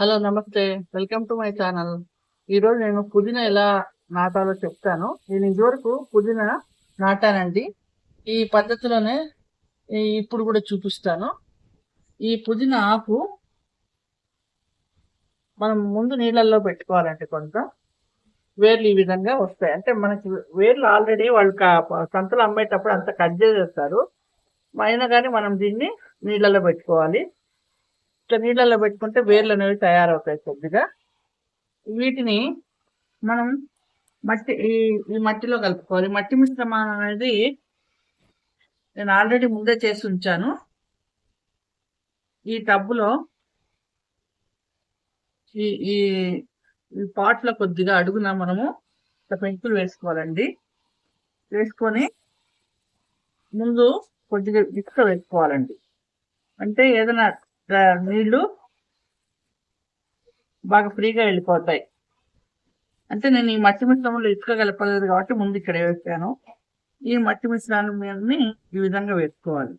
Hello నమస్తే. Welcome to my channel. ఈరోజు నేను పుదీనా ఎలా నాటాలో చెప్తాను. నేను ఇదివరకు పుదీనా నాటానండి. ఈ పద్ధతిలోనే ఇప్పుడు కూడా చూపిస్తాను. ఈ పుదీనా ఆకు మనం ముందు నీళ్ళల్లో పెట్టుకోవాలండి. కొంత వేర్లు ఈ విధంగా వస్తాయి. అంటే మనకి వేర్లు ఆల్రెడీ వాళ్ళు సంతలో అమ్మేటప్పుడు అంత కట్ చేసేస్తారు. అయినా కానీ మనం దీన్ని నీళ్ళల్లో పెట్టుకోవాలి. ఇట్లా నీళ్ళల్లో పెట్టుకుంటే వేర్లు అనేవి తయారవుతాయి కొద్దిగా. వీటిని మనం ఈ మట్టిలో కలుపుకోవాలి. మట్టి మిశ్రమం అనేది నేను ఆల్రెడీ ముందే చేసి ఉంచాను. ఈ టబ్బులో ఈ ఈ ఈ పాట్లో కొద్దిగా అడుగున మనము పెంకులు వేసుకోవాలండి. వేసుకొని ముందు కొద్దిగా ఇసుక వేసుకోవాలండి. అంటే ఏదైనా నీళ్లు బాగా ఫ్రీగా వెళ్ళిపోతాయి. అంటే నేను ఈ మట్టి మిశ్రమంలో ఇసుక కలపలేదు కాబట్టి ముందు ఇక్కడ వేసాను. ఈ మట్టి మిశ్రమాన్ని ఈ విధంగా వేసుకోవాలి.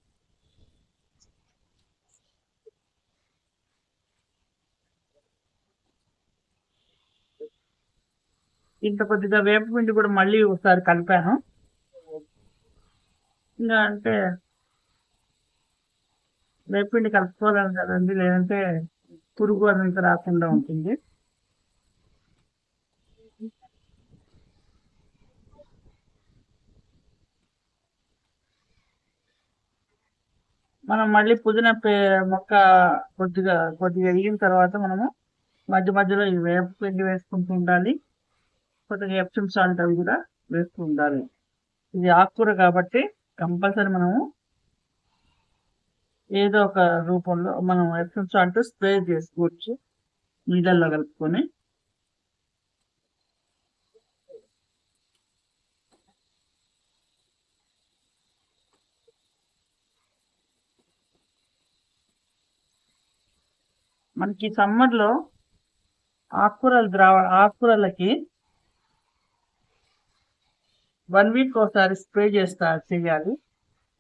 ఇంత కొద్దిగా వేపపిండి కూడా మళ్ళీ ఒకసారి కలిపాను. ఇంకా అంటే వేపపిండి కలుపుకోవాలి కదండి, లేదంటే పురుగు అదంతా రాకుండా ఉంటుంది. మనం మళ్ళీ పుదీనా మొక్క కొద్దిగా కొద్దిగా ఎగిన తర్వాత మనము మధ్య మధ్యలో ఈ వేపపిండి వేసుకుంటూ ఉండాలి. కొద్దిగా ఎప్సమ్ సాల్ట్ అవి కూడా వేస్తూ ఉండాలి. ఇది ఆకుకూర కాబట్టి కంపల్సరీ మనము ఏదో ఒక రూపంలో మనం ఎప్సమ్ సాల్ట్ స్ప్రే చేసుకోవచ్చు నీళ్ళల్లో కలుపుకొని. మనకి సమ్మర్లో ఆకుకూరలకి 1 వీక్ ఒకసారి స్ప్రే చేయాలి.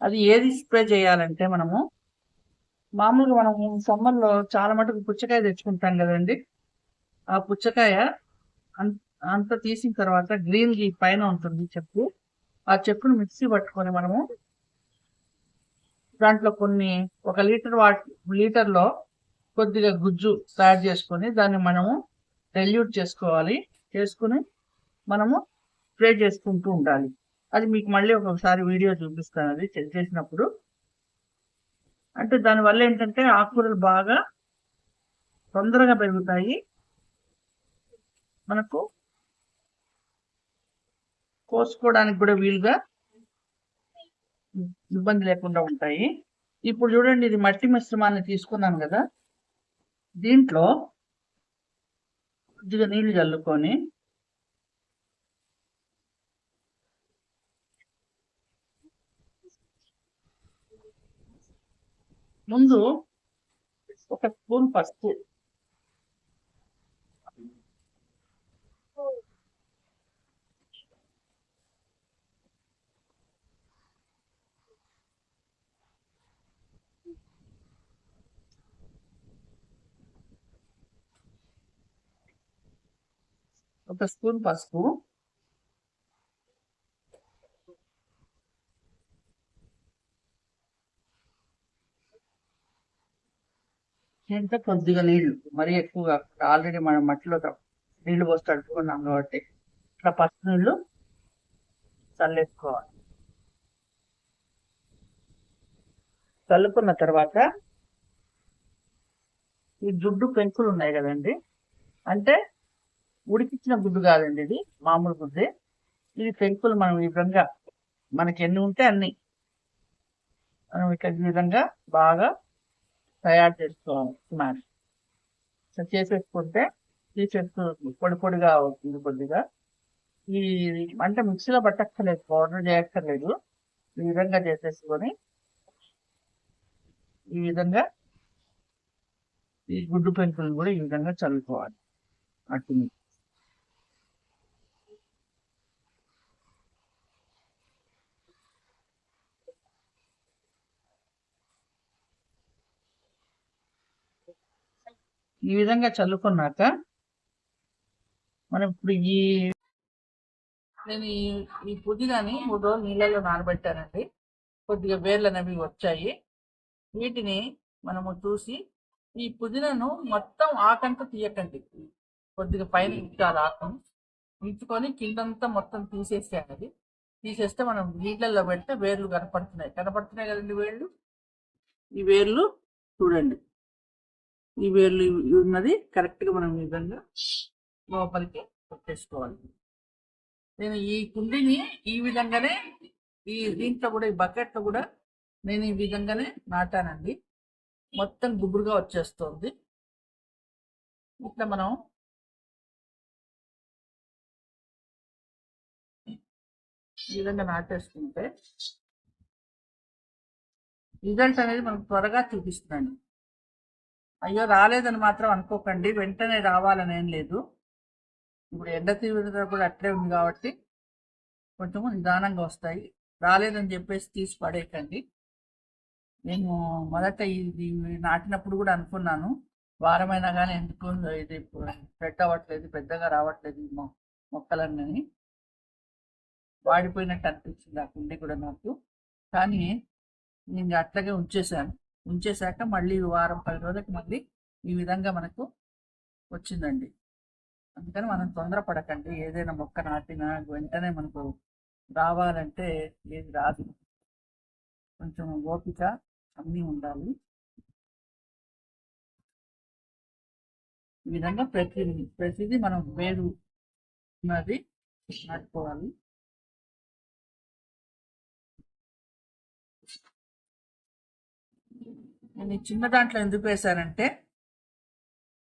అది ఏది స్ప్రే చేయాలంటే మనము మామూలుగా మనం సమ్మర్లో చాలా మటుకు పుచ్చకాయ తెచ్చుకుంటాం కదండి. ఆ పుచ్చకాయ అంత తీసిన తర్వాత గ్రీన్ కి పైన ఉంటుంది చెక్కు. ఆ చెక్కును మిక్సీ పట్టుకొని మనము దాంట్లో ఒక లీటర్లో కొద్దిగా గుజ్జు తయారు చేసుకొని దాన్ని మనము డైల్యూట్ చేసుకోవాలి. చేసుకుని మనము స్ప్రే చేసుకుంటూ ఉండాలి. అది మీకు మళ్ళీ ఒకసారి వీడియో చూపిస్తాను అది చేసినప్పుడు. అంటే దానివల్ల ఏంటంటే ఆకుకూరలు బాగా తొందరగా పెరుగుతాయి, మనకు కోసుకోవడానికి కూడా వీలుగా ఇబ్బంది లేకుండా ఉంటాయి. ఇప్పుడు చూడండి, ఇది మట్టి మిశ్రమాన్ని తీసుకున్నాను కదా, దీంట్లో కొద్దిగా నీళ్లు చల్లుకొని ముందు ఒక స్పూన్ పసుపు, ఇంకా కొద్దిగా నీళ్లు, మరీ ఎక్కువగా. ఆల్రెడీ మనం మట్టిలో నీళ్లు పోసి తడుపుకున్నాం కాబట్టి ఇట్లా పసుపు నీళ్లు చల్లేసుకోవాలి. చల్లుకున్న తర్వాత ఈ గుడ్డు పెంకులు ఉన్నాయి కదండి, అంటే ఉడికించిన గుడ్డు కాదండి, ఇది మామూలు గుడ్డే. ఇది పెంకులు మనం ఈ విధంగా మనకి ఎన్ని ఉంటే అన్ని మనం ఇక్కడ ఈ విధంగా బాగా తయారు చేసుకోవాలి. స్మాష్ చేసేసుకుంటే పొడి పొడిగా అవుతుంది కొద్దిగా. ఈ అంటే మిక్సీలో పట్టక్కర్లేదు, పౌడర్ చేయక్కర్లేదు. ఈ విధంగా చేసేసుకొని ఈ విధంగా ఈ గుడ్డు పెంకులను కూడా ఈ విధంగా చల్లుకోవాలి అటు. ఈ విధంగా చల్లుకున్నాక మనం ఇప్పుడు నేను ఈ పుదీనాని 3 రోజులు నీళ్ళలో నానబెట్టానండి. కొద్దిగా వేర్లు అనేవి వచ్చాయి. వీటిని మనము చూసి ఈ పుదీనాను మొత్తం ఆకంతా తీయకండి, కొద్దిగా పైన ఇచ్చాలి ఆకును ఇచ్చుకొని కిందంతా మొత్తం తీసేసేయాలి. తీసేస్తే మనం నీళ్ళల్లో పెడితే వేర్లు కనపడుతున్నాయి కదండి వేర్లు. ఈ వేర్లు చూడండి, ఈ వేర్లు ఉన్నది కరెక్ట్గా మనం ఈ విధంగా లోపలికి పెట్టేసుకోవాలి. నేను ఈ కుండీని ఈ విధంగానే దీంట్లో కూడా ఈ బకెట్లో కూడా నేను ఈ విధంగానే నాటానండి. మొత్తం గుబురుగా వచ్చేస్తుంది. ఇట్లా మనం ఈ విధంగా నాటేసుకుంటే రిజల్ట్ అనేది మనకు త్వరగా చూపిస్తుందండి. అయ్యో రాలేదని మాత్రం అనుకోకండి, వెంటనే రావాలని ఏం లేదు. ఇప్పుడు ఎండ తీవ్రత కూడా అట్లే ఉంది కాబట్టి కొంచెం నిదానంగా వస్తాయి. రాలేదని చెప్పేసి తీసి పడేయకండి. నేను మొదట ఇది నాటినప్పుడు కూడా అనుకున్నాను, వారమైనా కానీ ఎందుకు ఇది స్ప్రెడ్ అవ్వట్లేదు, పెద్దగా రావట్లేదు మొక్కలన్నీ, వాడిపోయినట్టు అనిపించింది ఆ కుండి కూడా నాకు. కానీ నేను అట్లాగే ఉంచేశాక మళ్ళీ వారం 10 రోజులకి మళ్ళీ ఈ విధంగా మనకు వచ్చిందండి. అందుకని మనం తొందరపడకండి, ఏదైనా మొక్క నాటినా వెంటనే మనకు రావాలంటే ఏది రాదు. కొంచెం ఓపిక అన్నీ ఉండాలి. ఈ విధంగా ప్రతిదీ మనం వేరు ఉన్నది నాటుకోవాలి. నేను చిన్న దాంట్లో ఎందుకు వేశానంటే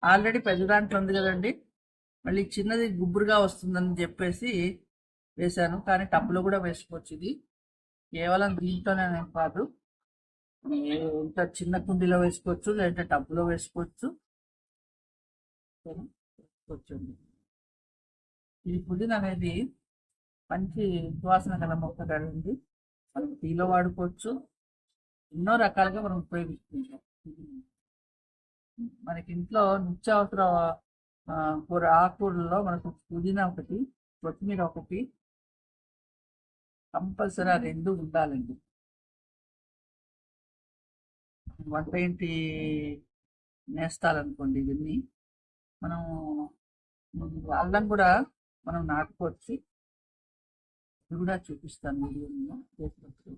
ఆల్రెడీ పెద్ద దాంట్లో ఉంది కదండి, మళ్ళీ చిన్నది గుబురుగా వస్తుందని చెప్పేసి వేశాను. కానీ టబ్లో కూడా వేసుకోవచ్చు. ఇది కేవలం దీంట్లోనే కాదు, ఇంత చిన్న కుండీలో వేసుకోవచ్చు, లేదంటే టబ్లో వేసుకోవచ్చు. ఈ పుదీనా అనేది మంచి సువాసన గల మొక్క కదండి. మనం టీలో వాడుకోవచ్చు, ఎన్నో రకాలుగా మనం ఉపయోగిస్తుంటాం. మనకి ఇంట్లో నిత్యావసర ఆకుకూరల్లో మనకు పుదీనా ఒకటి, కొత్తిమీర ఒకటి కంపల్సరీ 2 ఉండాలండి. వంట ఇంటి నేస్తాలనుకోండి ఇవన్నీ. మనం అల్లం కూడా మనం నాటుకోవచ్చు. ఇది కూడా చూపిస్తాను వీడియోలో చేసినప్పుడు.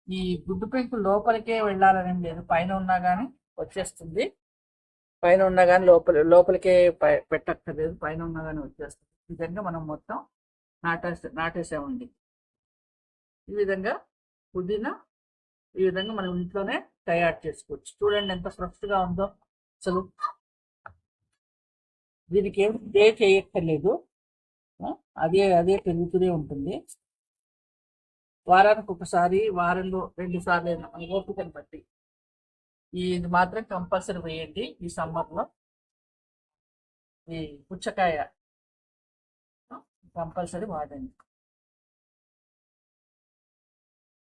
ఈ గుడ్డు పెంకు లోపలికే వెళ్ళాలని లేదు, పైన ఉన్నా కానీ వచ్చేస్తుంది. పైన ఉన్నా కానీ లోపలికే పెట్టక్కర్లేదు, పైన ఉన్నా కానీ వచ్చేస్తుంది. ఈ విధంగా మనం మొత్తం నాటేసామండి. ఈ విధంగా పుదీనా ఈ విధంగా మనం ఇంట్లోనే తయారు చేసుకోవచ్చు. చూడండి ఎంత ఫ్రెష్గా ఉందో. అసలు దీనికి ఏం స్ప్రే చేయక్కర్లేదు, అదే పెరుగుతూనే ఉంటుంది. వారానికి ఒకసారి, వారంలో 2 సార్లు మన ఓపికను బట్టి ఇది మాత్రం కంపల్సరీ వేయండి. ఈ సమ్మర్లో ఈ పుచ్చకాయ కంపల్సరీ వాడండి.